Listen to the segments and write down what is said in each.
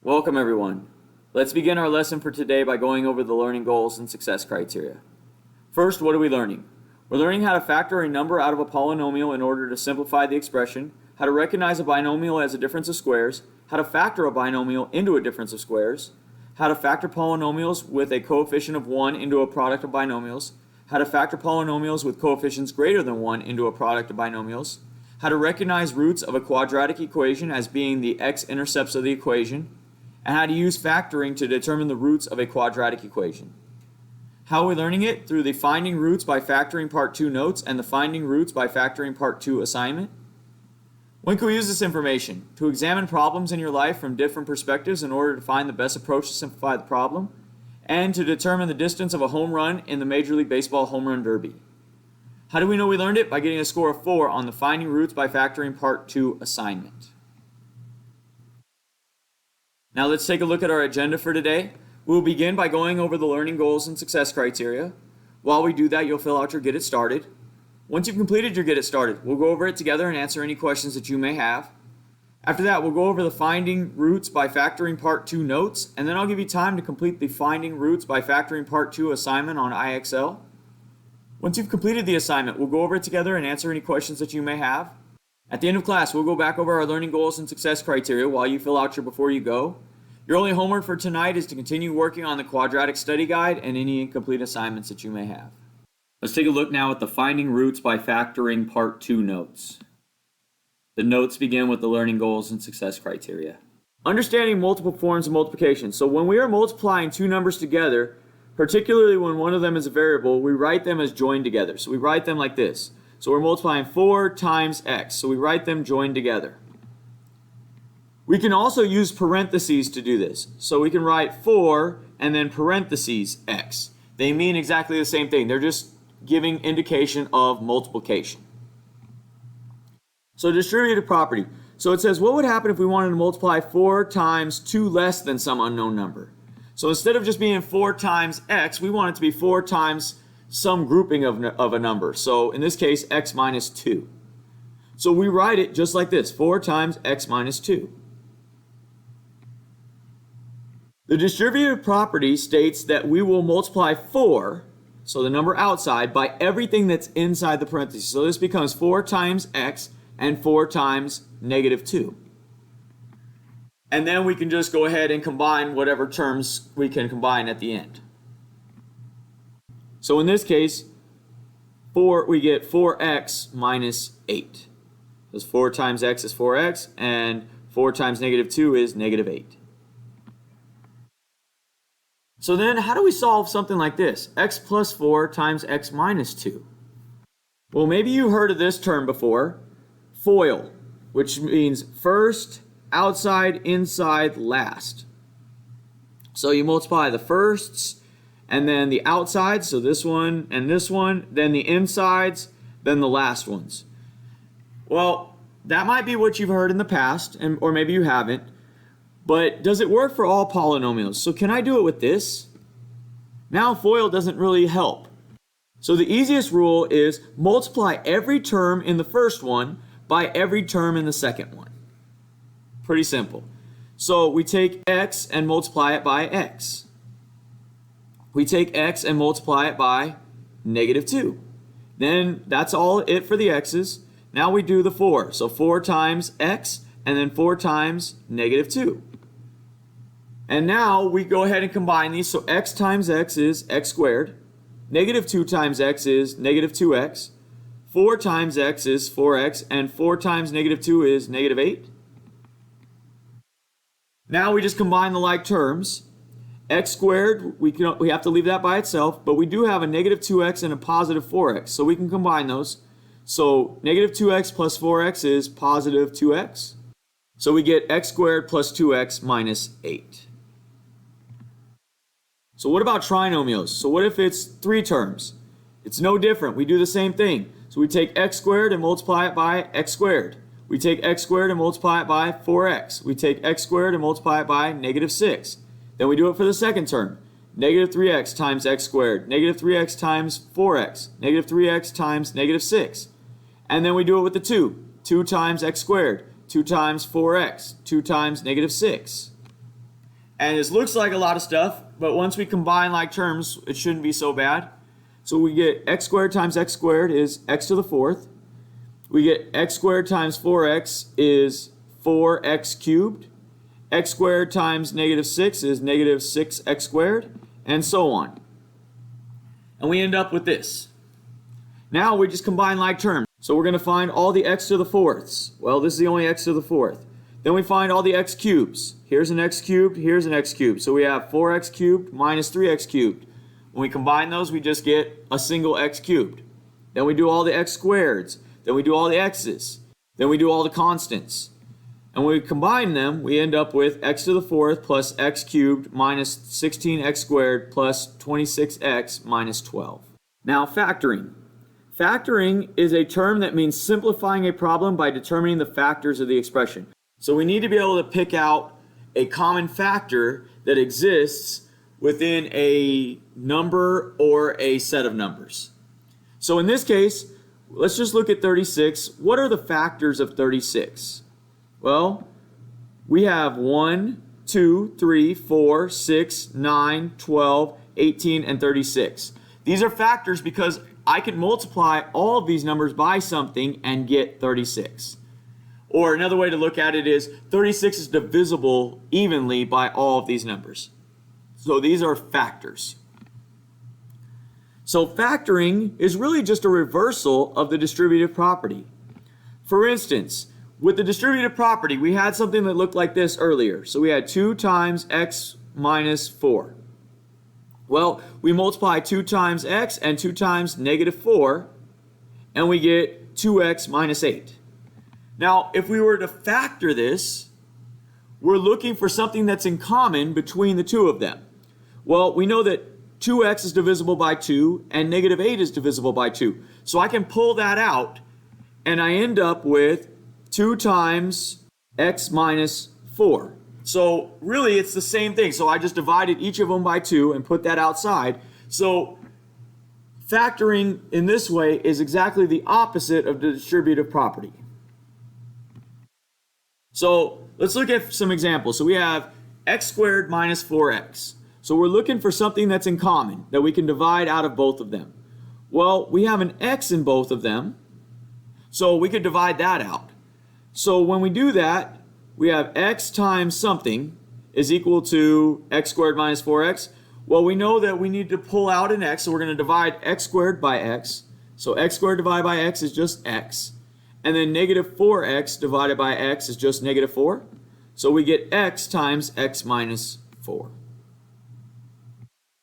Welcome everyone. Let's begin our lesson for today by going over the learning goals and success criteria. First, what are we learning? We're learning how to factor a number out of a polynomial in order to simplify the expression, how to recognize a binomial as a difference of squares, how to factor a binomial into a difference of squares, how to factor polynomials with a coefficient of 1 into a product of binomials, how to factor polynomials with coefficients greater than 1 into a product of binomials, how to recognize roots of a quadratic equation as being the x-intercepts of the equation, and how to use factoring to determine the roots of a quadratic equation. How are we learning it? Through the Finding Roots by Factoring Part 2 notes and the Finding Roots by Factoring Part 2 assignment. When can we use this information? To examine problems in your life from different perspectives in order to find the best approach to simplify the problem, and to determine the distance of a home run in the Major League Baseball Home Run Derby. How do we know we learned it? By getting a score of 4 on the Finding Roots by Factoring Part 2 assignment. Now let's take a look at our agenda for today. We'll begin by going over the learning goals and success criteria. While we do that, you'll fill out your Get It Started. Once you've completed your Get It Started, we'll go over it together and answer any questions that you may have. After that, we'll go over the Finding Roots by Factoring Part 2 notes, and then I'll give you time to complete the Finding Roots by Factoring Part 2 assignment on IXL. Once you've completed the assignment, we'll go over it together and answer any questions that you may have. At the end of class, we'll go back over our learning goals and success criteria while you fill out your Before You Go. Your only homework for tonight is to continue working on the quadratic study guide and any incomplete assignments that you may have. Let's take a look now at the Finding Roots by Factoring Part 2 notes. The notes begin with the learning goals and success criteria. Understanding multiple forms of multiplication. So when we are multiplying two numbers together, particularly when one of them is a variable, we write them as joined together. So we write them like this. So we're multiplying 4 times x. So we write them joined together. We can also use parentheses to do this. So we can write 4 and then parentheses x. They mean exactly the same thing. They're just giving indication of multiplication. So distributive property. So it says, what would happen if we wanted to multiply 4 times 2 less than some unknown number? So instead of just being 4 times x, we want it to be 4 times some grouping of a number. So in this case, x minus 2. So we write it just like this, 4 times x minus 2. The distributive property states that we will multiply 4, so the number outside, by everything that's inside the parentheses. So this becomes 4 times x and 4 times negative 2. And then we can just go ahead and combine whatever terms we can combine at the end. So in this case, we get 4x minus 8. Because 4 times x is 4x, and 4 times negative 2 is negative 8. So then, how do we solve something like this? X plus 4 times x minus 2. Well, maybe you heard of this term before, FOIL, which means first, outside, inside, last. So you multiply the firsts, and then the outsides, so this one and this one, then the insides, then the last ones. Well, that might be what you've heard in the past, or maybe you haven't. But does it work for all polynomials? So can I do it with this? Now FOIL doesn't really help. So the easiest rule is multiply every term in the first one by every term in the second one. Pretty simple. So we take x and multiply it by x. We take x and multiply it by negative 2. Then that's all it for the x's. Now we do the 4. So 4 times x and then 4 times negative 2. And now we go ahead and combine these. So x times x is x squared. Negative 2 times x is negative 2x. 4 times x is 4x. And 4 times negative 2 is negative 8. Now we just combine the like terms. X squared, we have to leave that by itself. But we do have a negative 2x and a positive 4x. So we can combine those. So negative 2x plus 4x is positive 2x. So we get x squared plus 2x minus 8. So what about trinomials? So what if it's 3 terms? It's no different. We do the same thing. So we take x squared and multiply it by x squared. We take x squared and multiply it by 4x. We take x squared and multiply it by negative 6. Then we do it for the second term. Negative 3x times x squared. Negative 3x times 4x. Negative 3x times negative 6. And then we do it with the 2. 2 times x squared. 2 times 4x. 2 times negative 6. And this looks like a lot of stuff, but once we combine like terms, it shouldn't be so bad. So we get x squared times x squared is x to the fourth. We get x squared times 4x is 4x cubed. X squared times negative 6 is negative 6x squared, and so on. And we end up with this. Now we just combine like terms. So we're going to find all the x to the fourths. Well, this is the only x to the fourth. Then we find all the x cubes. Here's an x cubed, here's an x cubed. So we have 4x cubed minus 3x cubed. When we combine those, we just get a single x cubed. Then we do all the x squareds. Then we do all the x's. Then we do all the constants. And when we combine them, we end up with x to the fourth plus x cubed minus 16x squared plus 26x minus 12. Now factoring. Factoring is a term that means simplifying a problem by determining the factors of the expression. So we need to be able to pick out a common factor that exists within a number or a set of numbers. So in this case, let's just look at 36. What are the factors of 36? Well, we have 1, 2, 3, 4, 6, 9, 12, 18, and 36. These are factors because I can multiply all of these numbers by something and get 36. Or another way to look at it is 36 is divisible evenly by all of these numbers. So these are factors. So factoring is really just a reversal of the distributive property. For instance, with the distributive property, we had something that looked like this earlier. So we had 2 times x minus 4. Well, we multiply 2 times x and 2 times negative 4, and we get 2x minus 8. Now, if we were to factor this, we're looking for something that's in common between the two of them. Well, we know that 2x is divisible by 2 and negative 8 is divisible by 2. So I can pull that out, and I end up with 2 times x minus 4. So really it's the same thing. So I just divided each of them by 2 and put that outside. So factoring in this way is exactly the opposite of the distributive property. So let's look at some examples. So we have x squared minus 4x. So we're looking for something that's in common that we can divide out of both of them. Well, we have an x in both of them, so we could divide that out. So when we do that, we have x times something is equal to x squared minus 4x. Well, we know that we need to pull out an x, so we're going to divide x squared by x. So x squared divided by x is just x. And then negative 4x divided by x is just negative 4. So we get x times x minus 4.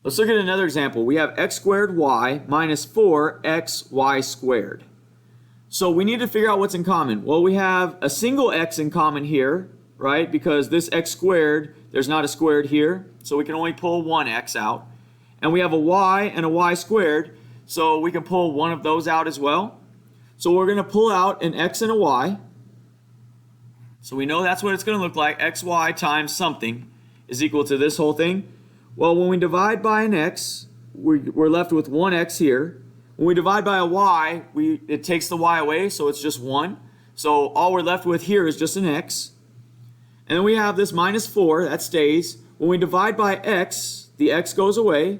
Let's look at another example. We have x squared y minus 4xy squared. So we need to figure out what's in common. Well, we have a single x in common here, right? Because this x squared, there's not a squared here, so we can only pull one x out. And we have a y and a y squared, so we can pull one of those out as well. So we're going to pull out an x and a y. So we know that's what it's going to look like. xy times something is equal to this whole thing. Well, when we divide by an x, we're left with one x here. When we divide by a y, it takes the y away, so it's just 1. So all we're left with here is just an x. And then we have this minus 4, that stays. When we divide by x, the x goes away.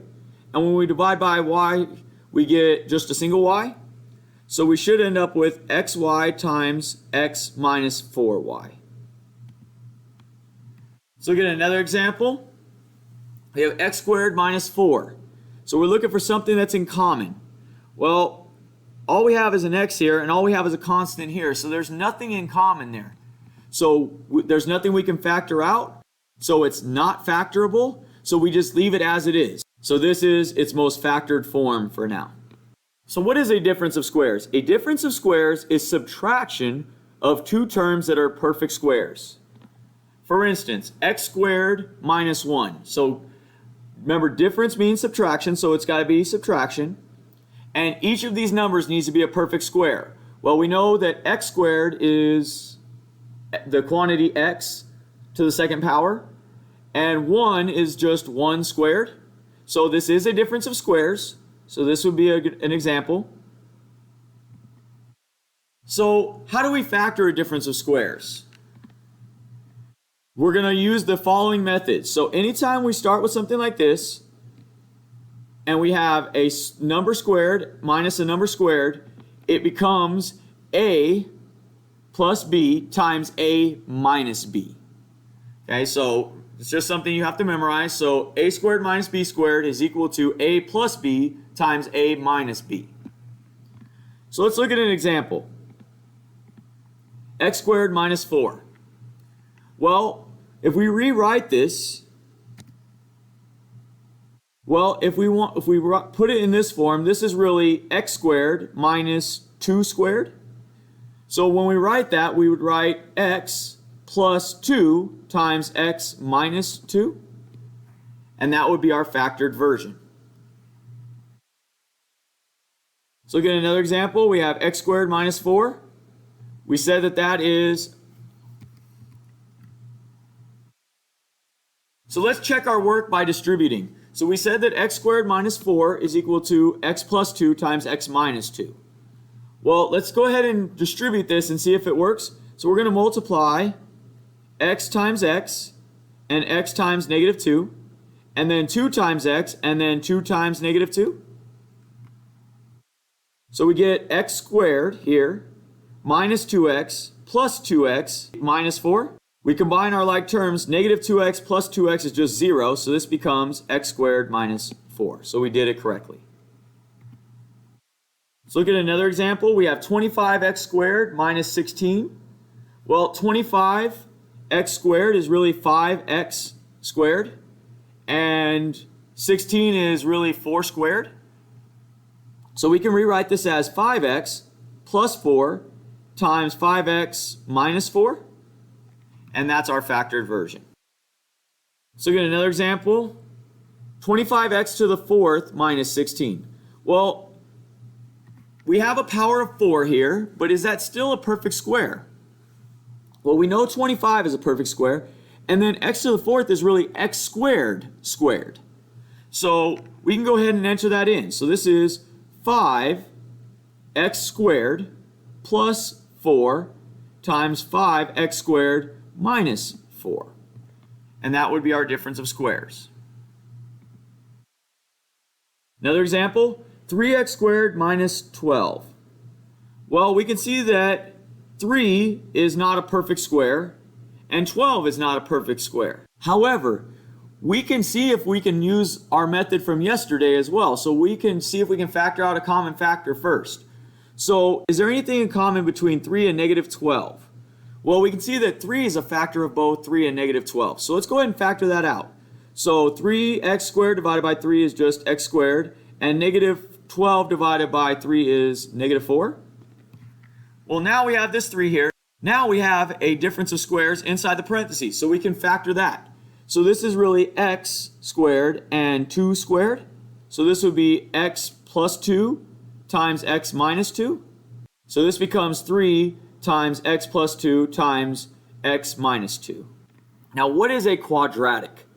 And when we divide by y, we get just a single y. So we should end up with xy times x minus 4y. Let's look at another example. We have x squared minus 4. So we're looking for something that's in common. Well, all we have is an x here, and all we have is a constant here. So there's nothing in common there. So there's nothing we can factor out. So it's not factorable. So we just leave it as it is. So this is its most factored form for now. So what is a difference of squares? A difference of squares is subtraction of two terms that are perfect squares. For instance, x squared minus 1. So remember, difference means subtraction, so it's got to be subtraction. And each of these numbers needs to be a perfect square. Well, we know that x squared is the quantity x to the second power, and 1 is just 1 squared. So this is a difference of squares. So this would be an example. So how do we factor a difference of squares? we're going to use the following method. So anytime we start with something like this, and we have a number squared minus a number squared, it becomes a plus b times a minus b. Okay, so it's just something you have to memorize. So a squared minus b squared is equal to a plus b times a minus b. So let's look at an example. X squared minus 4. Well, if we rewrite this, if we put it in this form, this is really x squared minus 2 squared. So when we write that, we would write x plus 2 times x minus 2, and that would be our factored version. So look at another example. We have x squared minus 4. We said that that is... So let's check our work by distributing. So we said that x squared minus 4 is equal to x plus 2 times x minus 2. Well, let's go ahead and distribute this and see if it works. So we're going to multiply x times x and x times negative 2, and then 2 times x and then 2 times negative 2. So we get x squared here minus 2x plus 2x minus 4. We combine our like terms. Negative 2x plus 2x is just 0, so this becomes x squared minus 4. So we did it correctly. Let's look at another example. We have 25x squared minus 16. Well, 25x squared is really 5x squared, and 16 is really 4 squared. So we can rewrite this as 5x plus 4 times 5x minus 4, and that's our factored version. So again, another example, 25x to the 4th minus 16. Well, we have a power of 4 here, but is that still a perfect square? Well, we know 25 is a perfect square, and then x to the 4th is really x squared squared. So we can go ahead and enter that in. So this is 5x squared plus 4 times 5x squared minus 4. And that would be our difference of squares. Another example, 3x squared minus 12. Well, we can see that 3 is not a perfect square and 12 is not a perfect square. However, we can see if we can use our method from yesterday as well. So we can see if we can factor out a common factor first. So is there anything in common between 3 and negative 12? Well, we can see that 3 is a factor of both 3 and negative 12. So let's go ahead and factor that out. So 3x squared divided by 3 is just x squared, and negative 12 divided by 3 is negative 4. Well, now we have this 3 here. Now we have a difference of squares inside the parentheses, so we can factor that. So this is really x squared and 2 squared. So this would be x plus 2 times x minus 2. So this becomes 3 times x plus 2 times x minus 2. Now, what is a quadratic?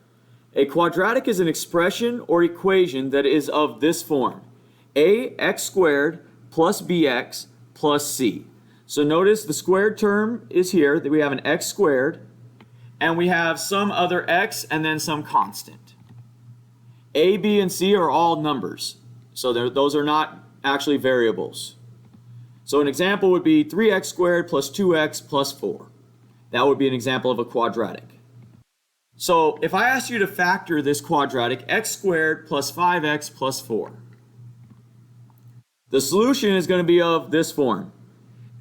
A quadratic is an expression or equation that is of this form: ax squared plus bx plus c. So notice the squared term is here, that we have an x squared, and we have some other x and then some constant. A, b, and c are all numbers, so those are not actually variables. So an example would be 3x squared plus 2x plus 4. That would be an example of a quadratic. So if I ask you to factor this quadratic, x squared plus 5x plus 4, the solution is going to be of this form: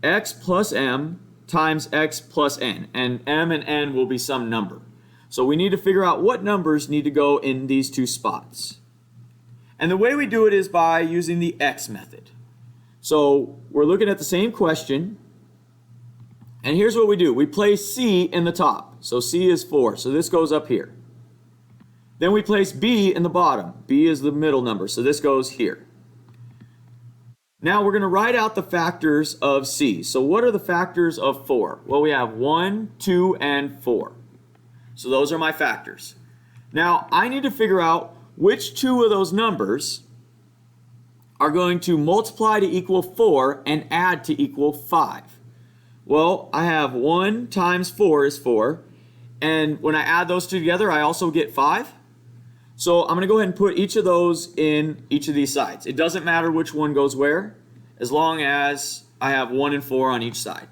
x plus m times x plus n, and m and n will be some number. So we need to figure out what numbers need to go in these two spots. And the way we do it is by using the x method. So we're looking at the same question, and here's what we do. We place c in the top. So c is 4, so this goes up here. Then we place b in the bottom. b is the middle number, so this goes here. Now we're going to write out the factors of c. So what are the factors of 4? Well, we have 1, 2, and 4. So those are my factors. Now I need to figure out which two of those numbers are going to multiply to equal 4 and add to equal 5. Well, I have 1 times 4 is 4, And when I add those two together, I also get 5. So I'm going to go ahead and put each of those in each of these sides. It doesn't matter which one goes where, as long as I have 1 and 4 on each side.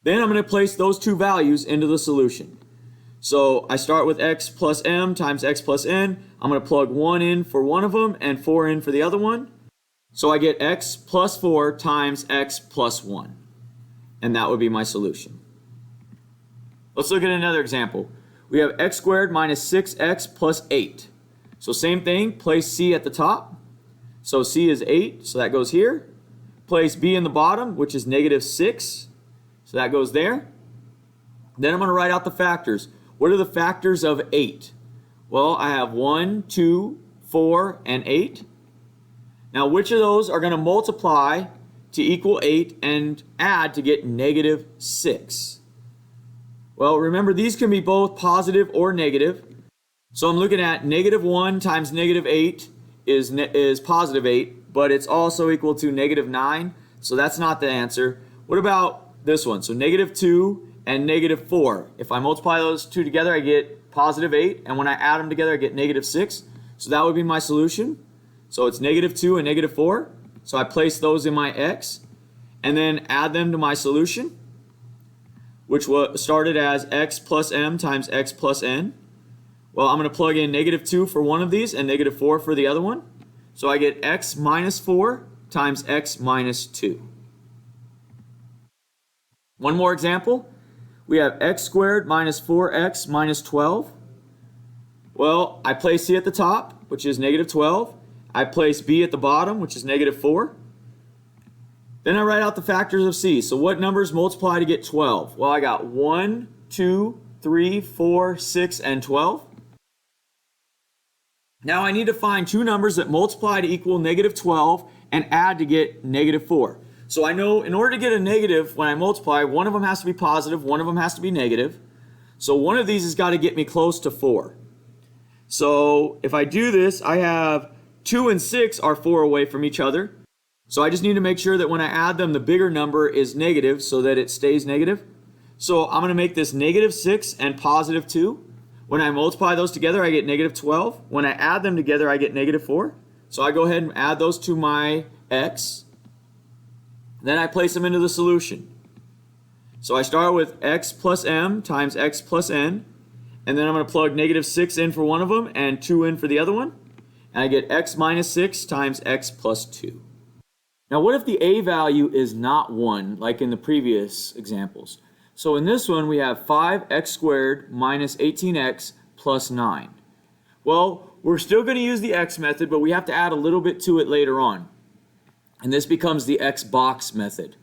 Then I'm going to place those two values into the solution. So I start with x plus m times x plus n. I'm going to plug 1 in for one of them and 4 in for the other one. So I get x plus 4 times x plus 1. And that would be my solution. Let's look at another example. We have x squared minus 6x plus 8. So same thing, place c at the top. So c is 8, so that goes here. Place b in the bottom, which is negative 6. So that goes there. Then I'm going to write out the factors. What are the factors of 8? Well, I have 1, 2, 4, and 8. Now, which of those are going to multiply to equal 8 and add to get negative 6? Well, remember, these can be both positive or negative. So I'm looking at negative 1 times negative 8 is positive 8, but it's also equal to negative 9. So that's not the answer. What about this one? So negative 2 and negative 4. If I multiply those two together, I get positive 8. And when I add them together, I get negative 6. So that would be my solution. So it's negative 2 and negative 4. So I place those in my x and then add them to my solution, which started as x plus m times x plus n. Well, I'm going to plug in negative 2 for one of these and negative 4 for the other one. So I get x minus 4 times x minus 2. One more example. We have x squared minus 4x minus 12. Well, I place c at the top, which is negative 12. I place b at the bottom, which is negative 4. Then I write out the factors of c. So what numbers multiply to get 12? Well, I got 1, 2, 3, 4, 6, and 12. Now I need to find two numbers that multiply to equal negative 12 and add to get negative 4. So I know in order to get a negative, when I multiply, one of them has to be positive, one of them has to be negative. So one of these has got to get me close to 4. So if I do this, I have 2 and 6 are 4 away from each other. So I just need to make sure that when I add them, the bigger number is negative so that it stays negative. So I'm going to make this negative 6 and positive 2. When I multiply those together, I get negative 12. When I add them together, I get negative 4. So I go ahead and add those to my x. Then I place them into the solution. So I start with x plus m times x plus n. And then I'm going to plug negative 6 in for one of them and 2 in for the other one. And I get x minus 6 times x plus 2. Now what if the a value is not 1, like in the previous examples? So in this one we have 5x squared minus 18x plus 9. Well, we're still going to use the x method, but we have to add a little bit to it later on. And this becomes the x box method.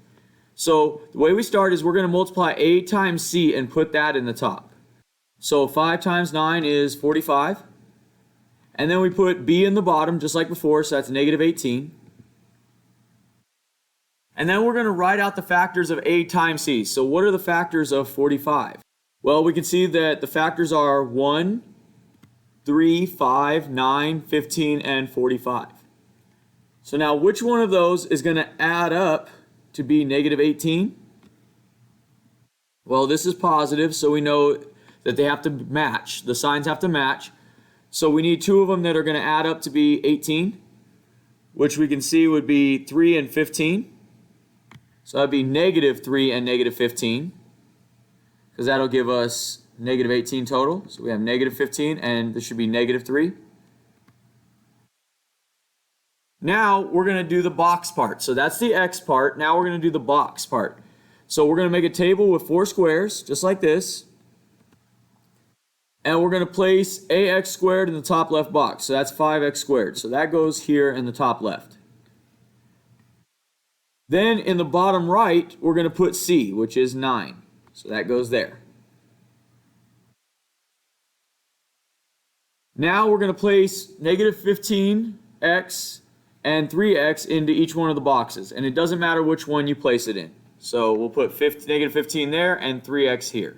So the way we start is we're going to multiply a times c and put that in the top. So 5 times 9 is 45. And then we put b in the bottom just like before, so that's negative 18. And then we're going to write out the factors of a times c. So what are the factors of 45? Well, we can see that the factors are 1, 3, 5, 9, 15, and 45. So now which one of those is going to add up to be negative 18? Well, this is positive, so we know that they have to match. The signs have to match. So we need two of them that are going to add up to be 18, which we can see would be 3 and 15. So that would be negative 3 and negative 15, because that'll give us negative 18 total. So we have negative 15, and this should be negative 3. Now we're going to do the box part. So that's the x part. Now we're going to do the box part. So we're going to make a table with 4 squares, just like this. And we're going to place ax squared in the top left box. So that's 5x squared. So that goes here in the top left. Then in the bottom right, we're going to put c, which is 9. So that goes there. Now we're going to place negative 15x and 3x into each one of the boxes. And it doesn't matter which one you place it in. So we'll put negative 15 there and 3x here.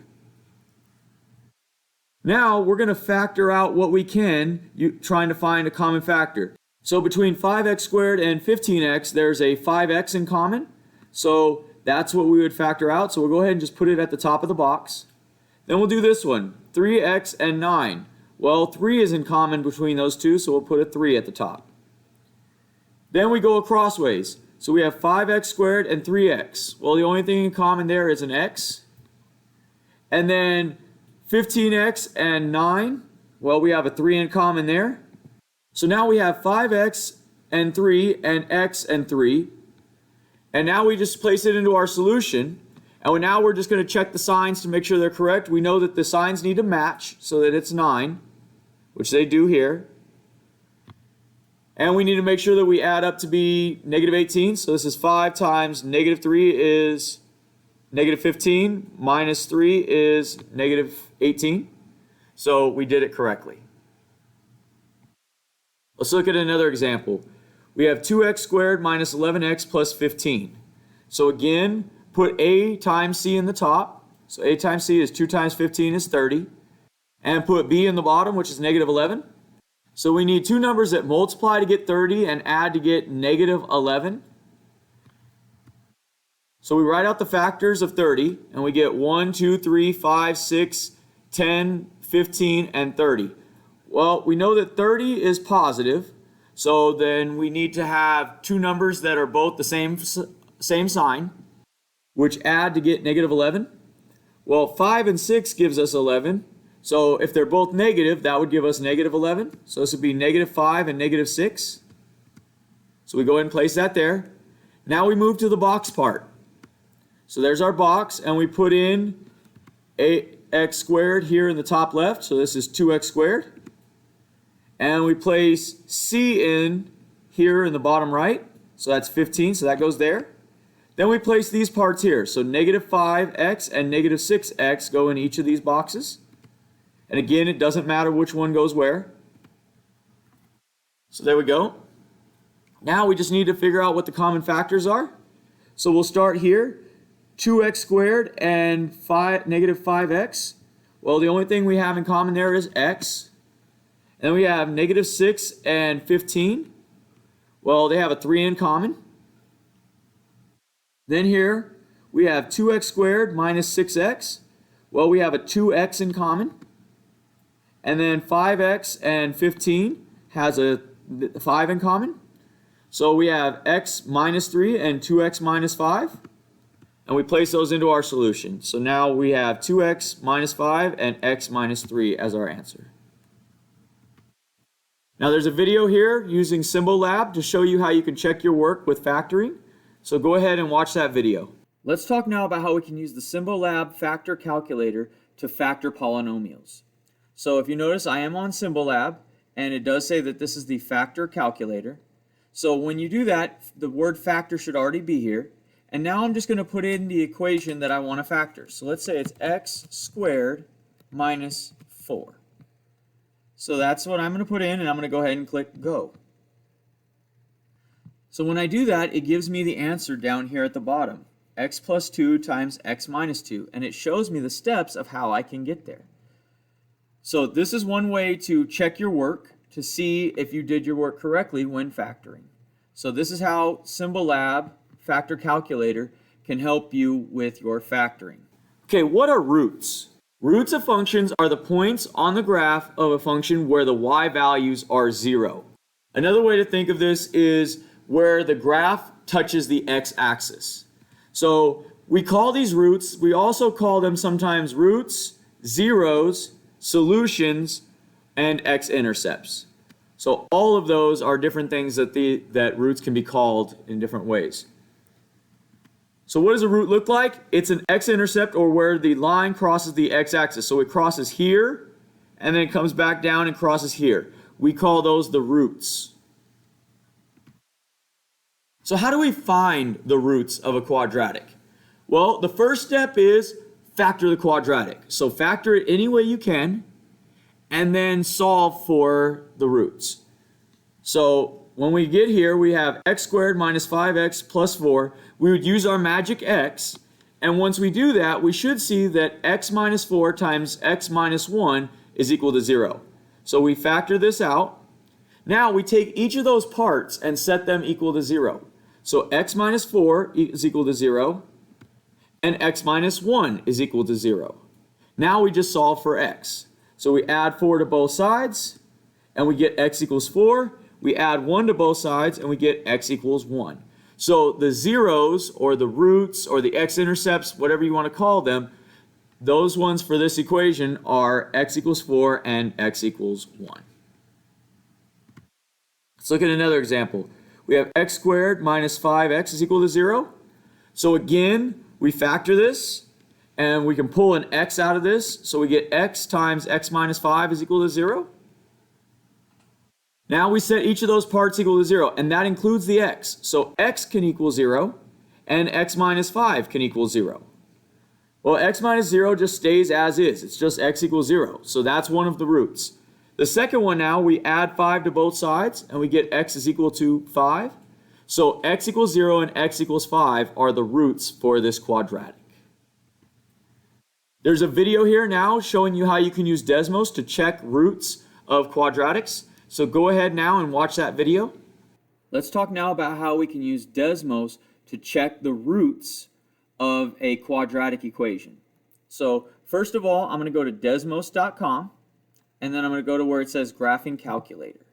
Now we're going to factor out what we can, trying to find a common factor. So between 5x squared and 15x, there's a 5x in common. So that's what we would factor out. So we'll go ahead and just put it at the top of the box. Then we'll do this one, 3x and 9. Well, 3 is in common between those two, so we'll put a 3 at the top. Then we go crossways. So we have 5x squared and 3x. Well, the only thing in common there is an x. And then 15x and 9. Well, we have a 3 in common there. So now we have 5x and 3 and x and 3. And now we just place it into our solution. And now we're just going to check the signs to make sure they're correct. We know that the signs need to match so that it's 9, which they do here. And we need to make sure that we add up to be negative 18. So this is 5 times negative 3 is negative 15. Minus 3 is negative 18. So we did it correctly. Let's look at another example. We have 2x squared minus 11x plus 15. So again, put a times c in the top. So a times c is 2 times 15 is 30. And put b in the bottom, which is negative 11. So we need two numbers that multiply to get 30 and add to get negative 11. So we write out the factors of 30, and we get 1, 2, 3, 5, 6, 10, 15, and 30. Well, we know that 30 is positive, so then we need to have two numbers that are both the same sign, which add to get negative 11. Well, 5 and 6 gives us 11. So if they're both negative, that would give us negative 11. So this would be negative 5 and negative 6. So we go ahead and place that there. Now we move to the box part. So there's our box, and we put in ax squared here in the top left. So this is 2x squared. And we place c in here in the bottom right. So that's 15, so that goes there. Then we place these parts here. So negative 5x and negative 6x go in each of these boxes. And again, it doesn't matter which one goes where. So there we go. Now we just need to figure out what the common factors are. So we'll start here. 2x squared and negative 5x. Well, the only thing we have in common there is x. And then we have negative 6 and 15. Well, they have a 3 in common. Then here we have 2x squared minus 6x. Well, we have a 2x in common. And then 5x and 15 has a 5 in common. So we have x minus 3 and 2x minus 5. And we place those into our solution. So now we have 2x minus 5 and x minus 3 as our answer. Now there's a video here using Symbolab to show you how you can check your work with factoring. So go ahead and watch that video. Let's talk now about how we can use the Symbolab factor calculator to factor polynomials. So if you notice, I am on Symbolab, and it does say that this is the factor calculator. So when you do that, the word factor should already be here. And now I'm just going to put in the equation that I want to factor. So let's say it's x squared minus 4. So that's what I'm going to put in, and I'm going to go ahead and click go. So when I do that, it gives me the answer down here at the bottom. X plus 2 times x minus 2. And it shows me the steps of how I can get there. So this is one way to check your work to see if you did your work correctly when factoring. So this is how Symbolab factor calculator can help you with your factoring. Okay, what are roots? Roots of functions are the points on the graph of a function where the y values are 0. Another way to think of this is where the graph touches the x-axis. So we call these roots, we also call them sometimes roots, zeros, solutions, and x-intercepts. So all of those are different things that roots can be called in different ways. So what does a root look like? It's an x-intercept, or where the line crosses the x-axis. So it crosses here, and then it comes back down and crosses here. We call those the roots. So how do we find the roots of a quadratic? Well, the first step is factor the quadratic. So factor it any way you can, and then solve for the roots. So when we get here, we have x squared minus 5x plus 4. We would use our magic x, and once we do that, we should see that x minus 4 times x minus 1 is equal to 0. So we factor this out. Now we take each of those parts and set them equal to 0. So x minus 4 is equal to 0, and x minus 1 is equal to 0. Now we just solve for x. So we add 4 to both sides, and we get x equals 4. We add 1 to both sides, and we get x equals 1. So the zeros, or the roots, or the x-intercepts, whatever you want to call them, those ones for this equation are x equals 4 and x equals 1. Let's look at another example. We have x squared minus 5x is equal to 0. So again, we factor this, and we can pull an x out of this. So we get x times x minus 5 is equal to 0. Now we set each of those parts equal to 0, and that includes the x. So x can equal 0, and x minus 5 can equal 0. Well, x minus 0 just stays as is. It's just x equals 0. So that's one of the roots. The second one now, we add 5 to both sides, and we get x is equal to 5. So x equals 0 and x equals 5 are the roots for this quadratic. There's a video here now showing you how you can use Desmos to check roots of quadratics. So go ahead now and watch that video. Let's talk now about how we can use Desmos to check the roots of a quadratic equation. So first of all, I'm going to go to desmos.com, and then I'm going to go to where it says Graphing Calculator.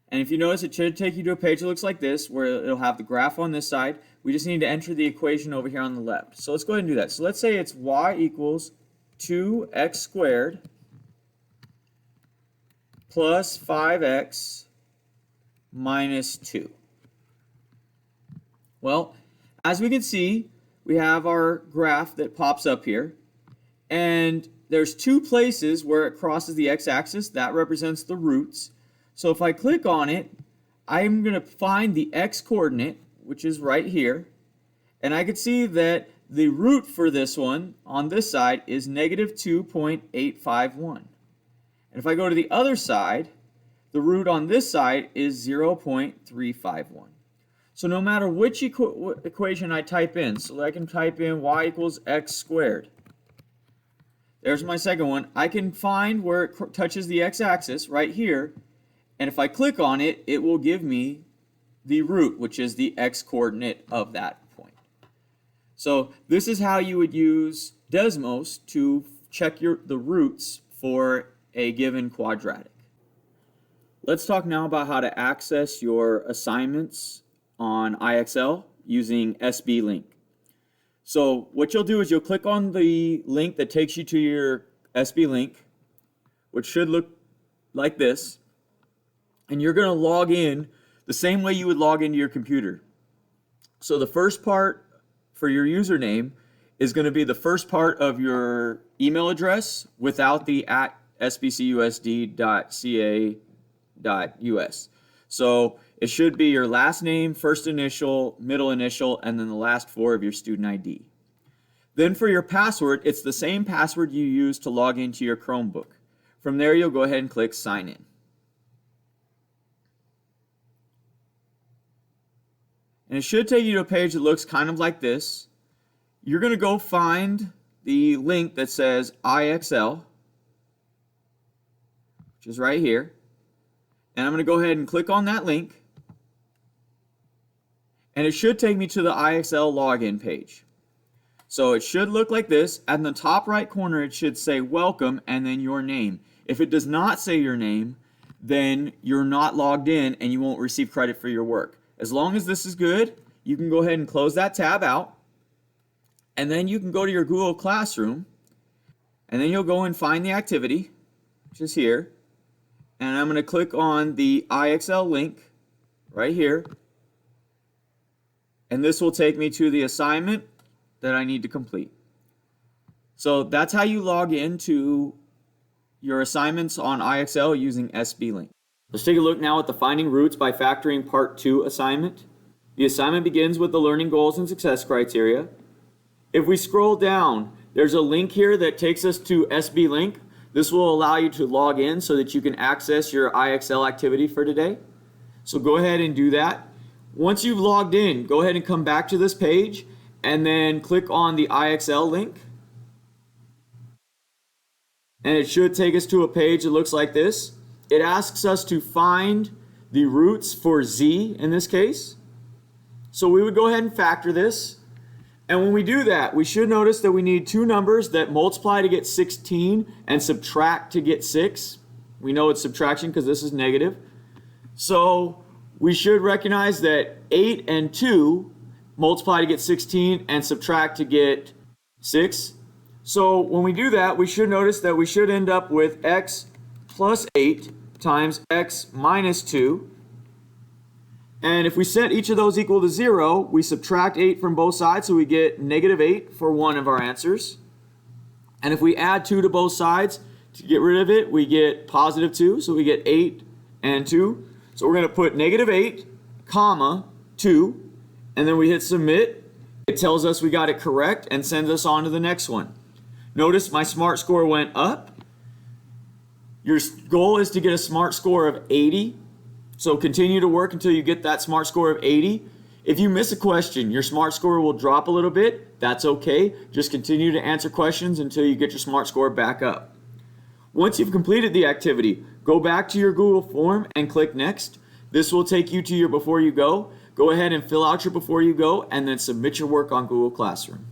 And if you notice, it should take you to a page that looks like this, where it'll have the graph on this side. We just need to enter the equation over here on the left. So let's go ahead and do that. So let's say it's y equals 2x squared plus 5x minus 2. Well, as we can see, we have our graph that pops up here, and there's 2 places where it crosses the x-axis. That represents the roots. So if I click on it, I'm going to find the x-coordinate, which is right here, and I can see that the root for this one on this side is negative 2.851. And if I go to the other side, the root on this side is 0.351. So no matter which equation I type in, so I can type in y equals x squared. There's my second one. I can find where it touches the x-axis right here, and if I click on it, it will give me the root, which is the x-coordinate of that point. So this is how you would use Desmos to check the roots for a given quadratic. Let's talk now about how to access your assignments on IXL using SBLink. So what you'll do is you'll click on the link that takes you to your SBLink, which should look like this, and you're going to log in the same way you would log into your computer. So the first part for your username is going to be the first part of your email address without the @sbcusd.ca.us. So it should be your last name, first initial, middle initial, and then the last 4 of your student ID. Then for your password, it's the same password you use to log into your Chromebook. From there, you'll go ahead and click Sign In. And it should take you to a page that looks kind of like this. You're going to go find the link that says IXL, which is right here. And I'm going to go ahead and click on that link. And it should take me to the IXL login page. So it should look like this. In the top right corner, it should say welcome and then your name. If it does not say your name, then you're not logged in and you won't receive credit for your work. As long as this is good, you can go ahead and close that tab out. And then you can go to your Google Classroom. And then you'll go and find the activity, which is here. And I'm going to click on the IXL link right here. And this will take me to the assignment that I need to complete. So that's how you log into your assignments on IXL using SBLink. Let's take a look now at the Finding Roots by Factoring Part 2 assignment. The assignment begins with the learning goals and success criteria. If we scroll down, there's a link here that takes us to SBLink. This will allow you to log in so that you can access your IXL activity for today. So go ahead and do that. Once you've logged in, go ahead and come back to this page and then click on the IXL link. And it should take us to a page that looks like this. It asks us to find the roots for z in this case. So we would go ahead and factor this. And when we do that, we should notice that we need two numbers that multiply to get 16 and subtract to get 6. We know it's subtraction because this is negative. So we should recognize that 8 and 2 multiply to get 16 and subtract to get 6. So when we do that, we should notice that we should end up with x plus 8 times x minus 2. And if we set each of those equal to 0, we subtract 8 from both sides, so we get negative 8 for one of our answers. And if we add 2 to both sides, to get rid of it, we get positive 2, so we get 8 and 2. So we're going to put negative 8, comma, 2, and then we hit submit. It tells us we got it correct and sends us on to the next one. Notice my SMART score went up. Your goal is to get a SMART score of 80. So continue to work until you get that SMART score of 80. If you miss a question, your SMART score will drop a little bit. That's okay. Just continue to answer questions until you get your SMART score back up. Once you've completed the activity, go back to your Google form and click Next. This will take you to your Before You Go. Go ahead and fill out your Before You Go and then submit your work on Google Classroom.